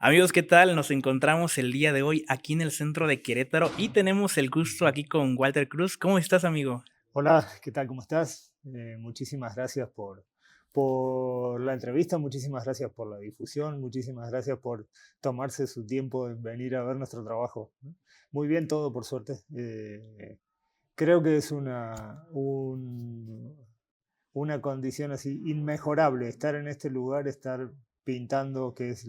Amigos, ¿qué tal? Nos encontramos el día de hoy aquí en el centro de Querétaro y tenemos el gusto aquí con Walter Cruz. ¿Cómo estás, amigo? Hola, ¿qué tal? ¿Cómo estás? Muchísimas gracias por la entrevista, muchísimas gracias por la difusión, muchísimas gracias por tomarse su tiempo en venir a ver nuestro trabajo, ¿no? Muy bien todo, por suerte. Creo que es una condición así inmejorable estar en este lugar, estar pintando, que es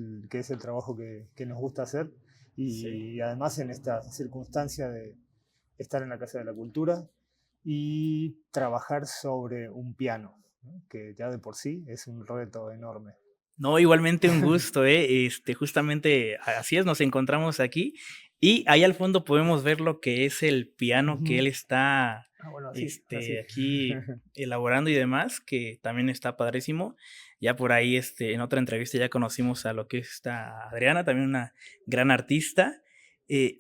el trabajo que nos gusta hacer, Sí. y además en esta circunstancia de estar en la Casa de la Cultura y trabajar sobre un piano, ¿no? Que ya de por sí es un reto enorme. No, igualmente un gusto, ¿eh? Justamente así es, nos encontramos aquí y ahí al fondo podemos ver lo que es el piano que él Ujú. está, Ah, bueno, así, así. aquí elaborando y demás, que también está padrísimo. Ya por ahí, en otra entrevista ya conocimos a lo que es esta Adriana, también una gran artista.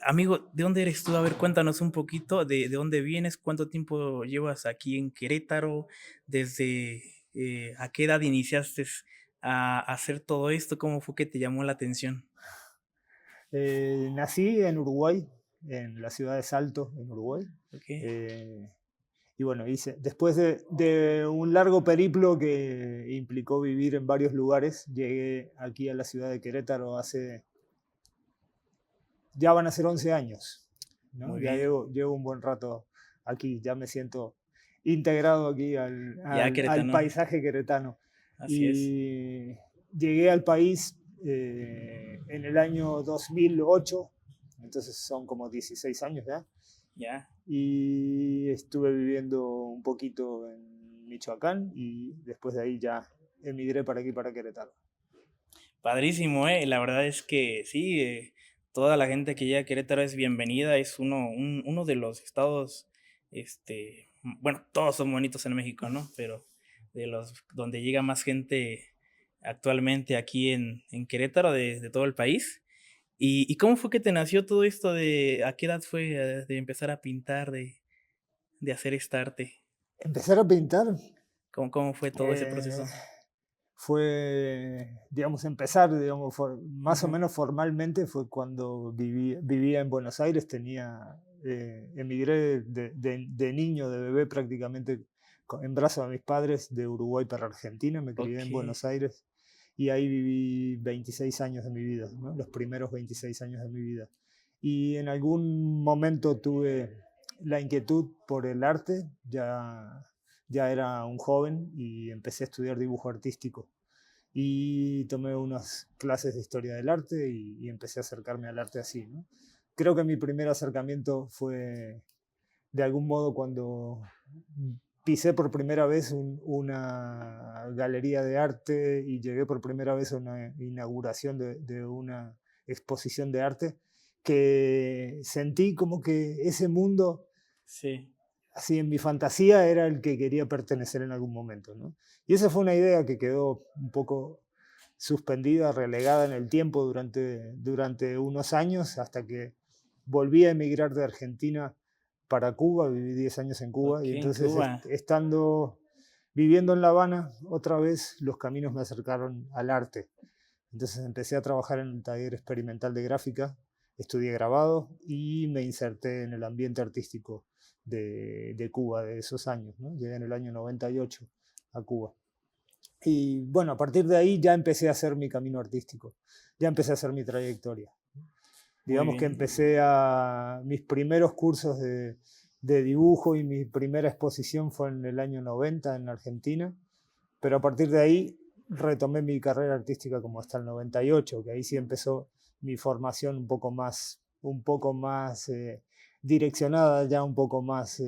Amigo, ¿de dónde eres tú? A ver, cuéntanos un poquito de dónde vienes, cuánto tiempo llevas aquí en Querétaro, desde a qué edad iniciaste a hacer todo esto? ¿Cómo fue que te llamó la atención? Nací en Uruguay, en la ciudad de Salto, en Uruguay. Okey, Eh, y bueno, después de un largo periplo que implicó vivir en varios lugares, llegué aquí a la ciudad de Querétaro ya van a ser 11 años, ¿no? muy Ya bien. llevo un buen rato aquí, ya me siento integrado aquí al, Ya al, al queretano, paisaje queretano. así es. Y llegué al país en el año 2008, entonces son como 16 años ya, Ya. y estuve viviendo un poquito en Michoacán y después de ahí ya emigré para aquí, para Querétaro. Padrísimo, la verdad es que sí, toda la gente que llega a Querétaro es bienvenida, es uno de los estados, bueno, todos son bonitos en México, ¿no? Pero de los donde llega más gente actualmente aquí en Querétaro de todo el país. ¿Y cómo fue que te nació todo esto de a qué edad fue, de empezar a pintar, de hacer esta arte? Empezar a pintar ¿Cómo fue todo ese eh, proceso? fue, digamos, empezar, digamos, más o Ujú. menos formalmente fue cuando vivía en Buenos Aires, emigré de niño, de bebé prácticamente, en brazos a mis padres de Uruguay para Argentina, me crié en Okey, Buenos Aires y ahí viví 26 años de mi vida, ¿no? Los primeros 26 años de mi vida. Y en algún momento tuve la inquietud por el arte, ya era un joven y empecé a estudiar dibujo artístico y tomé unas clases de historia del arte y empecé a acercarme al arte así, ¿no? Creo que mi primer acercamiento fue de algún modo cuando pisé por primera vez una galería de arte y llegué por primera vez a una inauguración de una exposición de arte, que sentí como que ese mundo sí. así en mi fantasía era el que quería pertenecer en algún momento, ¿no? Y esa fue una idea que quedó un poco suspendida, relegada en el tiempo durante unos años, hasta que volví a emigrar de Argentina para Cuba, viví 10 años en Cuba, y Okey, en entonces Cuba. viviendo en La Habana, otra vez los caminos me acercaron al arte. Entonces empecé a trabajar en un taller experimental de gráfica, estudié grabado y me inserté en el ambiente artístico de Cuba de esos años, ¿no? Llegué en el año 98 a Cuba. Y bueno, a partir de ahí ya empecé a hacer mi camino artístico, ya empecé a hacer mi trayectoria. Muy Digamos que bien. empecé a mis primeros cursos de dibujo y mi primera exposición fue en el año 90 en Argentina, pero a partir de ahí retomé mi carrera artística como hasta el 98, que ahí sí empezó mi formación un poco más direccionada, ya un poco más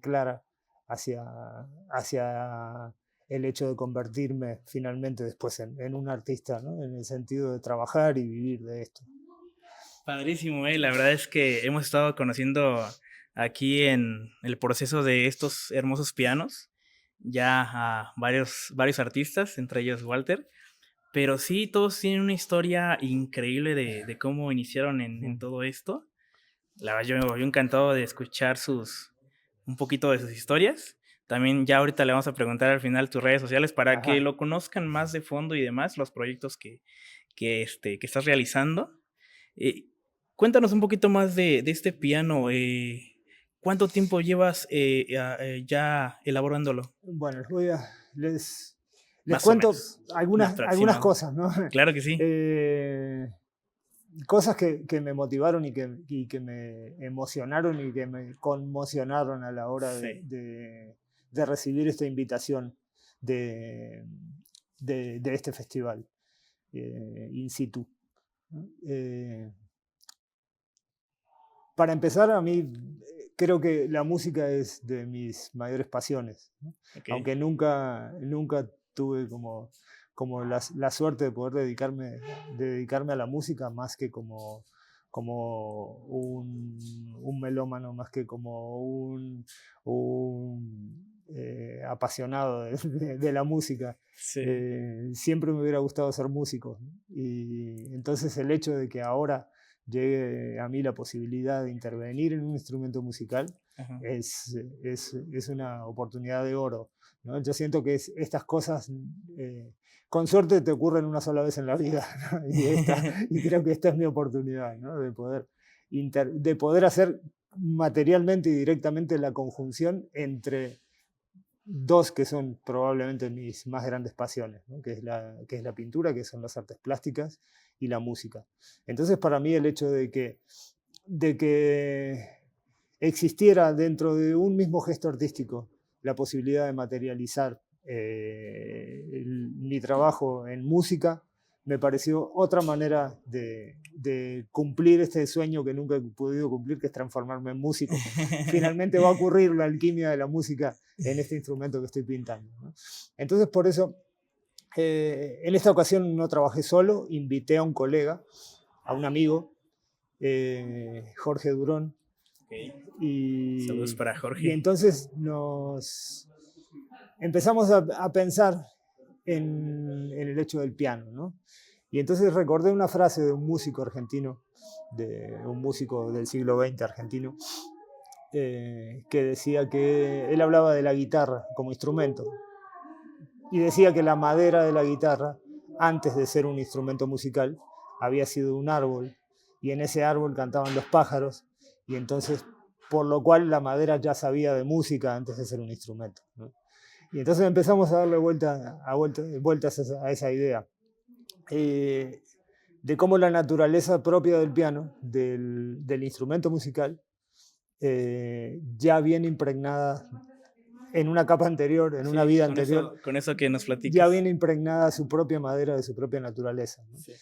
clara hacia, hacia el hecho de convertirme finalmente después en un artista, ¿no? En el sentido de trabajar y vivir de esto. Padrísimo, la verdad es que hemos estado conociendo aquí en el proceso de estos hermosos pianos, ya a varios artistas, entre ellos Walter, pero sí, todos tienen una historia increíble de cómo iniciaron en Mm. todo esto. La verdad, yo encantado de escuchar un poquito de sus historias. También ya ahorita le vamos a preguntar al final tus redes sociales para que Ajá. lo conozcan más de fondo y demás, los proyectos que estás realizando. Eh, Cuéntanos un poquito más de este piano. ¿Cuánto tiempo llevas ya elaborándolo? Bueno, les Más o cuento menos, un algunas aproximado. cosas, ¿no? Claro que sí. Eh, Cosas que me motivaron y que me emocionaron y que me conmocionaron a la hora Sí, de recibir esta invitación de, de este festival in situ, ¿no? Para empezar, a mí creo que la música es de mis mayores pasiones, ¿no? okey. Aunque nunca tuve como la suerte de poder dedicarme a la música más que como un melómano, más que como un apasionado de la música. Sí. Siempre me hubiera gustado ser músico, ¿no? Y entonces el hecho de que ahora llegue a mí la posibilidad de intervenir en un instrumento musical Ajá. es una oportunidad de oro, ¿no? Yo siento que estas cosas, con suerte, te ocurren una sola vez en la vida, ¿no? Y creo que esta es mi oportunidad, ¿no? De poder hacer materialmente y directamente la conjunción entre dos que son probablemente mis más grandes pasiones, ¿no? Que es la pintura, que son las artes plásticas, y la música. Entonces, para mí el hecho de que existiera dentro de un mismo gesto artístico la posibilidad de materializar mi trabajo en música, me pareció otra manera de cumplir este sueño que nunca he podido cumplir, que es transformarme en músico. Finalmente va a ocurrir la alquimia de la música en este instrumento que estoy pintando, ¿no? Entonces, por eso, en esta ocasión no trabajé solo, invité a un colega, a un amigo, Jorge Durón, Okey. Saludos y, para y Jorge. entonces nos empezamos a pensar en el hecho del piano, ¿no? Y entonces recordé una frase de un músico argentino, de un músico del siglo XX argentino, que decía que él hablaba de la guitarra como instrumento y decía que la madera de la guitarra, antes de ser un instrumento musical, había sido un árbol y en ese árbol cantaban los pájaros y entonces, por lo cual la madera ya sabía de música antes de ser un instrumento, ¿no? Y entonces empezamos a darle vueltas a esa idea, eh, de cómo la naturaleza propia del piano, del instrumento musical, ya viene impregnada en una capa anterior, en una Sí, vida anterior, con eso que nos ya platicas. viene impregnada su propia madera de su propia naturaleza, ¿no? Sí.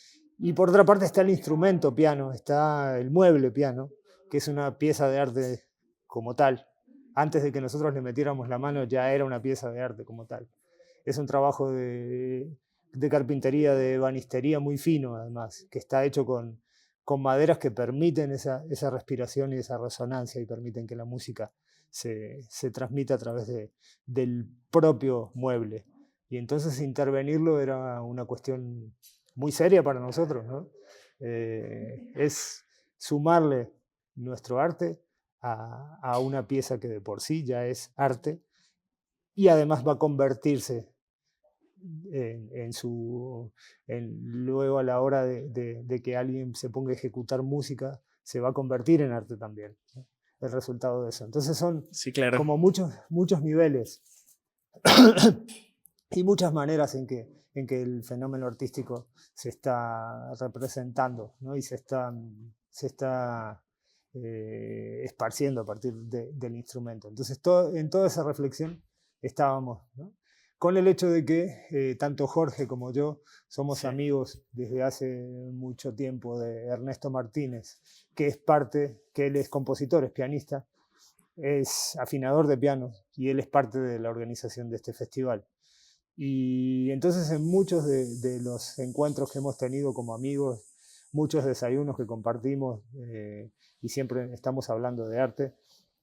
Y por otra parte está el instrumento piano, está el mueble piano, que es una pieza de arte como tal. Antes de que nosotros le metiéramos la mano ya era una pieza de arte como tal. Es un trabajo de carpintería, de ebanistería muy fino además, que está hecho con maderas que permiten esa respiración y esa resonancia y permiten que la música se transmita a través del propio mueble. Y entonces intervenirlo era una cuestión muy seria para nosotros, ¿no? Es sumarle nuestro arte a una pieza que de por sí ya es arte y además va a convertirse en su, luego a la hora de que alguien se ponga a ejecutar música, se va a convertir en arte también, ¿no? El resultado de eso. Entonces son Sí, claro. como muchos niveles y muchas maneras en que el fenómeno artístico se está representando, ¿no? Y se está esparciendo a partir del instrumento. Entonces, en toda esa reflexión estábamos, ¿no? Con el hecho de que tanto Jorge como yo somos Sí. amigos desde hace mucho tiempo de Ernesto Martínez, que él es compositor, es pianista, es afinador de piano y él es parte de la organización de este festival. Y entonces en muchos de los encuentros que hemos tenido como amigos, muchos desayunos que compartimos y siempre estamos hablando de arte,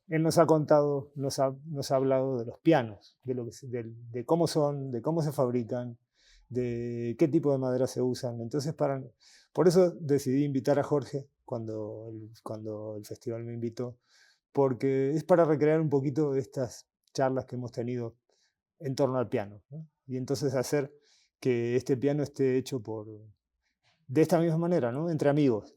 él nos ha contado, nos ha hablado de los pianos, de cómo son, de cómo se fabrican, de qué tipo de madera se usan. Entonces, por eso decidí invitar a Jorge cuando el festival me invitó, porque es para recrear un poquito de estas charlas que hemos tenido en torno al piano, ¿no? Y entonces hacer que este piano esté hecho de esta misma manera, ¿no? Entre amigos.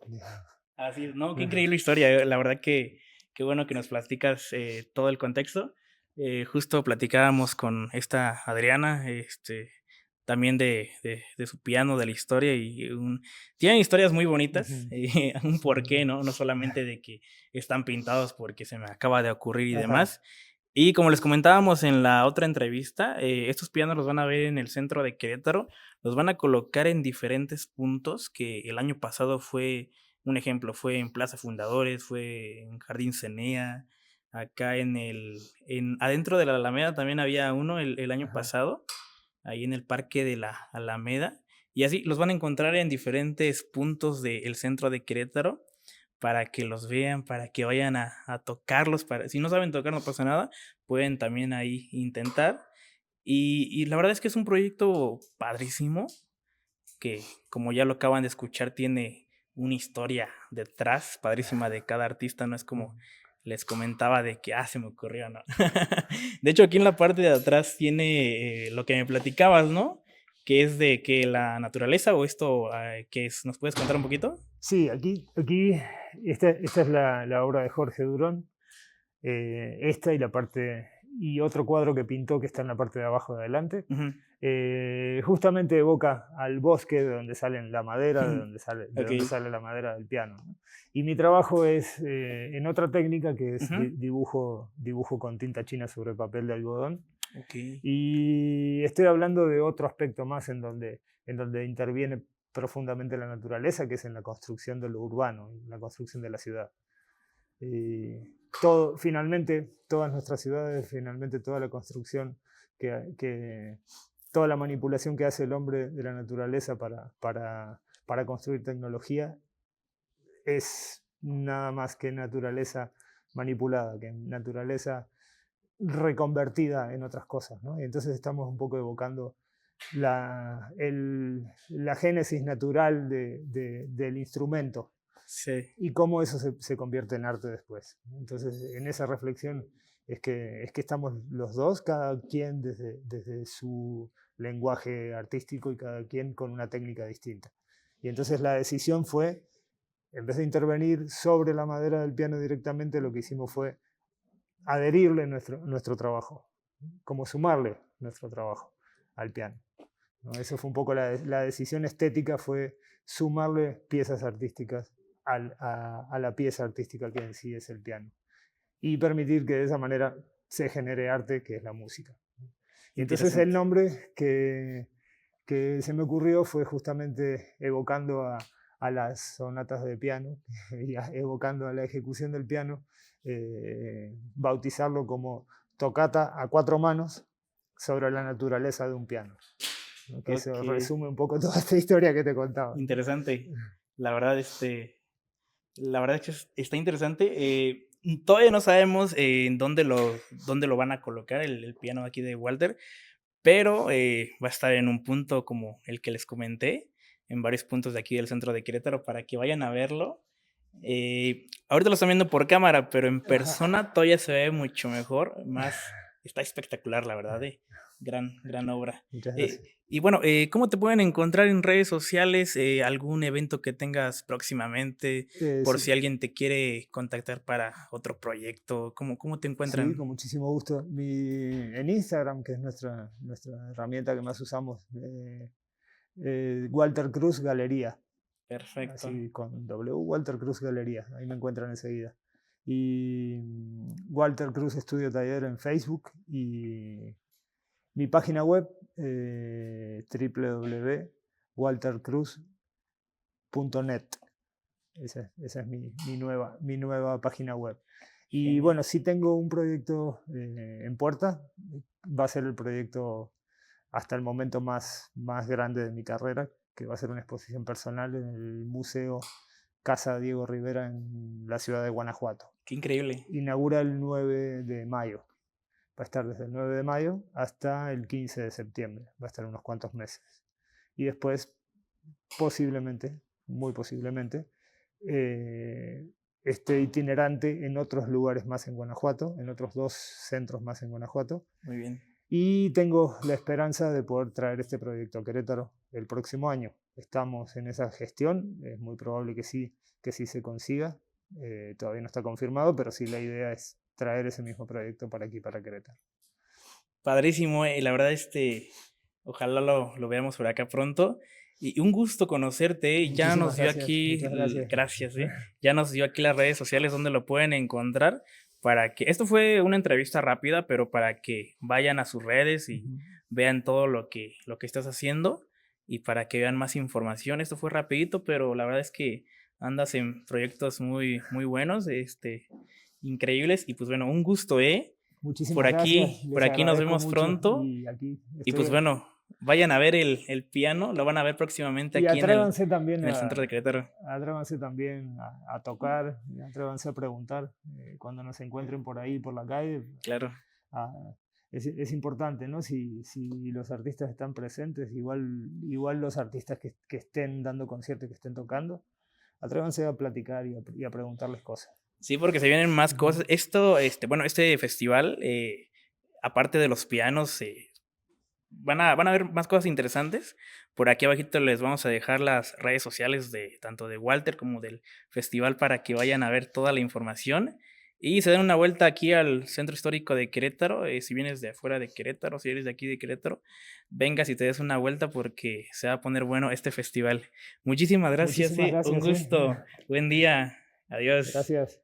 Así es, no, qué increíble historia, la verdad que qué bueno que nos platicas, todo el contexto. Justo platicábamos con esta Adriana, también de su piano, de la historia tienen historias muy bonitas, Ujú. un Sí. porqué, ¿no? No solamente de que están pintados porque se me acaba de ocurrir y Ajá, demás. Y como les comentábamos en la otra entrevista, estos pianos los van a ver en el centro de Querétaro, los van a colocar en diferentes puntos, que el año pasado fue un ejemplo, fue en Plaza Fundadores, fue en Jardín Cenea, acá adentro de la Alameda también había uno el año ajá. pasado, ahí en el Parque de la Alameda, y así los van a encontrar en diferentes puntos del centro de Querétaro para que los vean, para que vayan a tocarlos, si no saben tocar no pasa nada, pueden también ahí intentar. Y la verdad es que es un proyecto padrísimo, que como ya lo acaban de escuchar, tiene una historia detrás padrísima de cada artista, no es como Ujú. les comentaba de que, se me ocurrió, ¿no? De hecho, aquí en la parte de atrás tiene lo que me platicabas, ¿no? Que es de que la naturaleza o esto, ¿qué es? ¿Nos puedes contar un poquito? Sí, aquí esta es la obra de Jorge Durón, esta y la parte, y otro cuadro que pintó que está en la parte de abajo de adelante. Ujú. Justamente evoca al bosque de donde sale la madera, de Ok. donde sale la madera del piano, ¿no? Y mi trabajo es en otra técnica que es Ujú. dibujo con tinta china sobre papel de algodón. Ok. Y estoy hablando de otro aspecto más en donde interviene profundamente la naturaleza, que es en la construcción de lo urbano, en la construcción de la ciudad. Finalmente, todas nuestras ciudades, finalmente toda la construcción, que toda la manipulación que hace el hombre de la naturaleza para construir tecnología es nada más que naturaleza manipulada, que naturaleza reconvertida en otras cosas, ¿no? Y entonces estamos un poco evocando la génesis natural del instrumento Sí, y cómo eso se convierte en arte después. Entonces, en esa reflexión es que estamos los dos, cada quien desde su lenguaje artístico y cada quien con una técnica distinta. Y entonces la decisión fue, en vez de intervenir sobre la madera del piano directamente, lo que hicimos fue adherirle nuestro trabajo, como sumarle nuestro trabajo al piano, ¿no? Eso fue un poco la decisión estética, fue sumarle piezas artísticas a la pieza artística que en sí es el piano y permitir que de esa manera se genere arte, que es la música. Y entonces el interesante. nombre que se me ocurrió fue justamente evocando a las sonatas de piano y evocando a la ejecución del piano, bautizarlo como tocata a cuatro manos sobre la naturaleza de un piano, ¿no? Que Ok, eso resume un poco toda esta historia que te contaba, ¿no? interesante. La verdad, la verdad es que está interesante. Todavía no sabemos en dónde lo van a colocar el piano aquí de Walter, pero va a estar en un punto como el que les comenté, en varios puntos de aquí del centro de Querétaro para que vayan a verlo. Ahorita lo están viendo por cámara, pero en Ajá. persona todavía se ve mucho mejor, está espectacular, la verdad, gran obra. Muchas Eh, gracias. y bueno, ¿cómo te pueden encontrar en redes sociales? ¿Algún evento que tengas próximamente? Por Sí, si alguien te quiere contactar para otro proyecto, ¿cómo te sí, encuentran? con muchísimo gusto. En Instagram, que es nuestra herramienta que más usamos, Walter Cruz Galería, Perfecto. así con W, Walter Cruz Galería, ahí me encuentran enseguida. Y Walter Cruz Estudio Taller en Facebook y mi página web, www.waltercruz.net. Esa es mi nueva página web. Y Genial. bueno, sí tengo un proyecto en puerta. Va a ser el proyecto hasta el momento más grande de mi carrera, que va a ser una exposición personal en el Museo Casa Diego Rivera en la ciudad de Guanajuato. Qué increíble. Inaugura el 9 de mayo. Va a estar desde el 9 de mayo hasta el 15 de septiembre. Va a estar unos cuantos meses. Y después, posiblemente, muy posiblemente, esté itinerante en otros lugares más en Guanajuato, en otros dos centros más en Guanajuato. Muy bien. Y tengo la esperanza de poder traer este proyecto a Querétaro el próximo año. estamos en esa gestión, es muy probable que sí se consiga. Todavía no está confirmado, pero sí la idea es traer ese mismo proyecto para aquí, para Querétaro. Padrísimo, la verdad, ojalá lo veamos por acá pronto. Y un gusto conocerte, ya Muchísimas nos dio gracias, aquí, muchas gracias. gracias, ya nos dio aquí las redes sociales donde lo pueden encontrar para que, esto fue una entrevista rápida, pero para que vayan a sus redes y Ujú. vean todo lo que estás haciendo y para que vean más información. Esto fue rapidito, pero la verdad es que andas en proyectos muy, muy buenos, increíbles y pues bueno, un gusto, Muchísimas gracias, Por les aquí nos agradezco vemos mucho pronto y aquí y pues estoy. bueno, vayan a ver el piano, lo van a ver próximamente Y aquí atrévanse también en el centro de Querétaro. a tocar, atrévanse a preguntar cuando nos encuentren por ahí, por la calle. Claro. ah, es importante, ¿no? Si los artistas están presentes, igual los artistas que estén dando conciertos, que estén tocando, atrévanse a platicar y a preguntarles cosas. Sí, porque se vienen más Ujú. cosas. Bueno, este festival, aparte de los pianos, van a haber más cosas interesantes. Por aquí abajito les vamos a dejar las redes sociales de tanto de Walter como del festival para que vayan a ver toda la información y se den una vuelta aquí al Centro Histórico de Querétaro. Si vienes de afuera de Querétaro, si eres de aquí de Querétaro, vengas y te des una vuelta porque se va a poner bueno este festival. Muchísimas gracias, Muchísimas un gracias. gusto. Buen día. Adiós. Gracias.